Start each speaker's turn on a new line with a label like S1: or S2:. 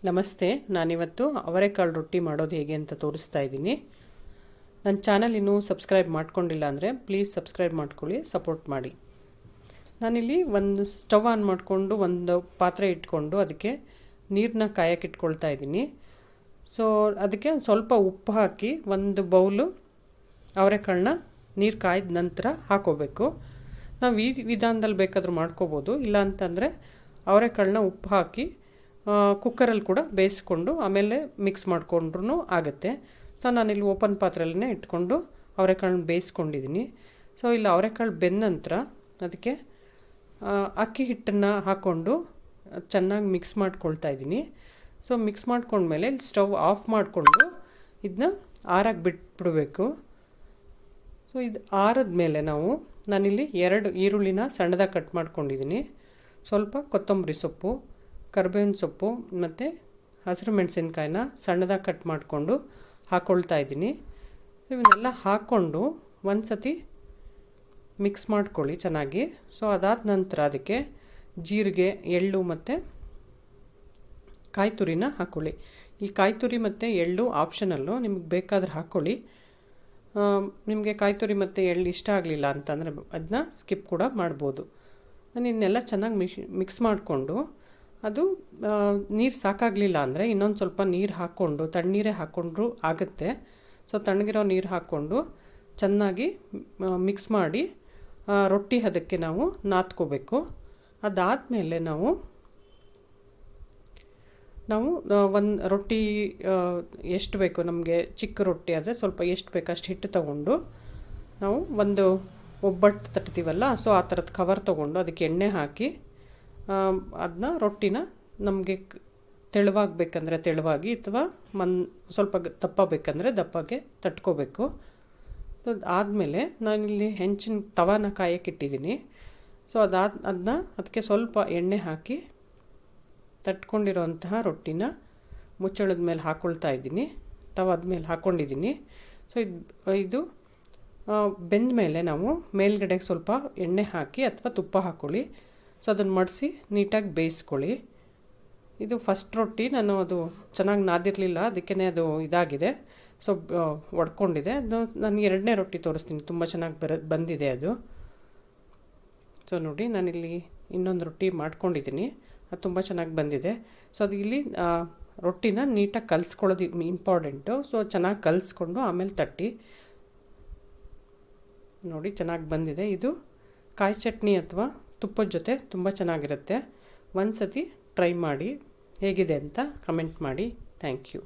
S1: ನಮಸ್ತೆ. ನಾನಿವತ್ತು ಅವರೆಕಾಳು ರೊಟ್ಟಿ ಮಾಡೋದು ಹೇಗೆ ಅಂತ ತೋರಿಸ್ತಾ ಇದ್ದೀನಿ. ನನ್ನ ಚಾನಲ್ ಇನ್ನೂ ಸಬ್ಸ್ಕ್ರೈಬ್ ಮಾಡ್ಕೊಂಡಿಲ್ಲ ಅಂದರೆ ಪ್ಲೀಸ್ ಸಬ್ಸ್ಕ್ರೈಬ್ ಮಾಡ್ಕೊಳ್ಳಿ, ಸಪೋರ್ಟ್ ಮಾಡಿ. ನಾನಿಲ್ಲಿ ಒಂದು ಸ್ಟವ್ ಆನ್ ಮಾಡಿಕೊಂಡು ಒಂದು ಪಾತ್ರೆ ಇಟ್ಕೊಂಡು ಅದಕ್ಕೆ ನೀರನ್ನ ಕಾಯಕ್ಕೆ ಇಟ್ಕೊಳ್ತಾ ಇದ್ದೀನಿ. ಸೊ ಅದಕ್ಕೆ ಸ್ವಲ್ಪ ಉಪ್ಪು ಹಾಕಿ ಒಂದು ಬೌಲು ಅವರೆಕಾಳನ್ನ ನೀರು ಕಾಯ್ದ ನಂತರ ಹಾಕೋಬೇಕು. ನಾವು ಈ ವಿಧಾನದಲ್ಲಿ ಬೇಕಾದರೂ ಮಾಡ್ಕೋಬೋದು, ಇಲ್ಲ ಅಂತಂದರೆ ಅವರೆಕಾಳನ್ನ ಉಪ್ಪು ಹಾಕಿ ಕುಕ್ಕರಲ್ಲಿ ಕೂಡ ಬೇಯಿಸ್ಕೊಂಡು ಆಮೇಲೆ ಮಿಕ್ಸ್ ಮಾಡಿಕೊಂಡ್ರೂ ಆಗುತ್ತೆ. ಸೊ ನಾನಿಲ್ಲಿ ಓಪನ್ ಪಾತ್ರೆಯಲ್ಲೇ ಇಟ್ಕೊಂಡು ಅವರೆಕಾಳನ್ನ ಬೇಯಿಸ್ಕೊಂಡಿದ್ದೀನಿ. ಸೊ ಇಲ್ಲಿ ಅವರೆಕಾಳು ಬೆಂದ ನಂತರ ಅದಕ್ಕೆ ಅಕ್ಕಿ ಹಿಟ್ಟನ್ನು ಹಾಕ್ಕೊಂಡು ಚೆನ್ನಾಗಿ ಮಿಕ್ಸ್ ಮಾಡ್ಕೊಳ್ತಾ ಇದ್ದೀನಿ. ಸೊ ಮಿಕ್ಸ್ ಮಾಡ್ಕೊಂಡ್ಮೇಲೆ ಇಲ್ಲಿ ಸ್ಟವ್ ಆಫ್ ಮಾಡಿಕೊಂಡು ಇದನ್ನ ಆರಾಗಿ ಬಿಟ್ಬಿಡಬೇಕು. ಸೊ ಇದು ಆರಿದ ಮೇಲೆ ನಾನಿಲ್ಲಿ 2 ಈರುಳ್ಳಿನ ಸಣ್ಣದಾಗಿ ಕಟ್ ಮಾಡ್ಕೊಂಡಿದ್ದೀನಿ. ಸ್ವಲ್ಪ ಕೊತ್ತಂಬರಿ ಸೊಪ್ಪು, ಕರಿಬೇವಿನ ಸೊಪ್ಪು ಮತ್ತು ಹಸಿರು ಮೆಣಸಿನ್ಕಾಯಿನ ಸಣ್ಣದಾಗಿ ಕಟ್ ಮಾಡಿಕೊಂಡು ಹಾಕ್ಕೊಳ್ತಾ ಇದ್ದೀನಿ. ಇವನ್ನೆಲ್ಲ ಹಾಕ್ಕೊಂಡು ಒಂದು ಸತಿ ಮಿಕ್ಸ್ ಮಾಡ್ಕೊಳ್ಳಿ ಚೆನ್ನಾಗಿ. ಸೊ ಅದಾದ ನಂತರ ಅದಕ್ಕೆ ಜೀರಿಗೆ, ಎಳ್ಳು ಮತ್ತು ಕಾಯಿ ತುರಿನ ಹಾಕ್ಕೊಳ್ಳಿ. ಈ ಕಾಯಿ ತುರಿ ಮತ್ತು ಎಳ್ಳು ಆಪ್ಷನಲ್ಲು, ನಿಮಗೆ ಬೇಕಾದ್ರೆ ಹಾಕ್ಕೊಳ್ಳಿ. ನಿಮಗೆ ಕಾಯಿ ತುರಿ ಮತ್ತು ಎಳ್ಳು ಇಷ್ಟ ಆಗಲಿಲ್ಲ ಅಂತಂದರೆ ಅದನ್ನ ಸ್ಕಿಪ್ ಕೂಡ ಮಾಡ್ಬೋದು. ನಾನು ಇನ್ನೆಲ್ಲ ಚೆನ್ನಾಗಿ ಮಿಕ್ಸ್ ಮಾಡಿಕೊಂಡು ಅದು ನೀರು ಸಾಕಾಗಲಿಲ್ಲ ಅಂದರೆ ಇನ್ನೊಂದು ಸ್ವಲ್ಪ ನೀರು ಹಾಕ್ಕೊಂಡು ತಣ್ಣೀರೇ ಹಾಕ್ಕೊಂಡ್ರೂ ಆಗುತ್ತೆ. ಸೊ ತಣ್ಣಗಿರೋ ನೀರು ಹಾಕ್ಕೊಂಡು ಚೆನ್ನಾಗಿ ಮಿಕ್ಸ್ ಮಾಡಿ ರೊಟ್ಟಿ ಹದಕ್ಕೆ ನಾವು ನಾದ್ಕೋಬೇಕು. ಅದಾದಮೇಲೆ ನಾವು ಒಂದು ರೊಟ್ಟಿ ಎಷ್ಟು ಬೇಕು ನಮಗೆ, ಚಿಕ್ಕ ರೊಟ್ಟಿ ಆದರೆ ಸ್ವಲ್ಪ ಎಷ್ಟು ಬೇಕು ಅಷ್ಟು ಹಿಟ್ಟು ತೊಗೊಂಡು ನಾವು ಒಂದು ಒಬ್ಬಟ್ಟು ತಟ್ತೀವಲ್ಲ, ಸೊ ಆ ಥರದ್ದು ಕವರ್ ತೊಗೊಂಡು ಅದಕ್ಕೆ ಎಣ್ಣೆ ಹಾಕಿ ಅದನ್ನ ರೊಟ್ಟಿನ ನಮಗೆ ತೆಳುವಾಗಬೇಕಂದ್ರೆ ತೆಳುವಾಗಿ ಅಥವಾ ಸ್ವಲ್ಪ ದಪ್ಪ ಬೇಕಂದರೆ ದಪ್ಪಗೆ ತಟ್ಕೋಬೇಕು. ಆದಮೇಲೆ ನಾನಿಲ್ಲಿ ಹೆಂಚಿನ ತವಾನ ಕಾಯಕ್ಕೆ ಇಟ್ಟಿದ್ದೀನಿ. ಸೊ ಅದನ್ನ ಅದಕ್ಕೆ ಸ್ವಲ್ಪ ಎಣ್ಣೆ ಹಾಕಿ ತಟ್ಕೊಂಡಿರೋಂತಹ ರೊಟ್ಟಿನ ಮುಚ್ಚಳದ ಮೇಲೆ ಹಾಕ್ಕೊಳ್ತಾ ಇದ್ದೀನಿ, ತವಾದ ಮೇಲೆ ಹಾಕ್ಕೊಂಡಿದ್ದೀನಿ. ಸೊ ಇದು ಬೆಂದ ಮೇಲೆ ನಾವು ಮೇಲ್ಗಡೆಗೆ ಸ್ವಲ್ಪ ಎಣ್ಣೆ ಹಾಕಿ ಅಥವಾ ತುಪ್ಪ ಹಾಕ್ಕೊಳ್ಳಿ. ಸೊ ಅದನ್ನು ಮಡಿಸಿ ನೀಟಾಗಿ ಬೇಯಿಸ್ಕೊಳ್ಳಿ. ಇದು ಫಸ್ಟ್ ರೊಟ್ಟಿ, ನಾನು ಅದು ಚೆನ್ನಾಗಿ ನಾದಿರಲಿಲ್ಲ, ಅದಕ್ಕೇ ಅದು ಇದಾಗಿದೆ. ಸೊ ಒಡ್ಕೊಂಡಿದೆ. ಅದು ನಾನು 2ನೇ ರೊಟ್ಟಿ ತೋರಿಸ್ತೀನಿ, ತುಂಬ ಚೆನ್ನಾಗಿ ಬಂದಿದೆ ಅದು. ಸೊ ನೋಡಿ, ನಾನಿಲ್ಲಿ ಇನ್ನೊಂದು ರೊಟ್ಟಿ ಮಾಡ್ಕೊಂಡಿದ್ದೀನಿ, ಅದು ತುಂಬ ಚೆನ್ನಾಗಿ ಬಂದಿದೆ. ಸೊ ಅದು ಇಲ್ಲಿ ರೊಟ್ಟಿನ ನೀಟಾಗಿ ಕಲಿಸ್ಕೊಳ್ಳೋದು ಇಂಪಾರ್ಟೆಂಟು. ಸೊ ಚೆನ್ನಾಗಿ ಕಲಿಸ್ಕೊಂಡು ಆಮೇಲೆ ತಟ್ಟಿ ನೋಡಿ, ಚೆನ್ನಾಗಿ ಬಂದಿದೆ. ಇದು ಕಾಯಿ ಚಟ್ನಿ ಅಥವಾ ತುಪ್ಪದ ಜೊತೆ ತುಂಬ ಚೆನ್ನಾಗಿರುತ್ತೆ. ಒಂದು ಸತಿ ಟ್ರೈ ಮಾಡಿ, ಹೇಗಿದೆ ಅಂತ ಕಮೆಂಟ್ ಮಾಡಿ. Thank you.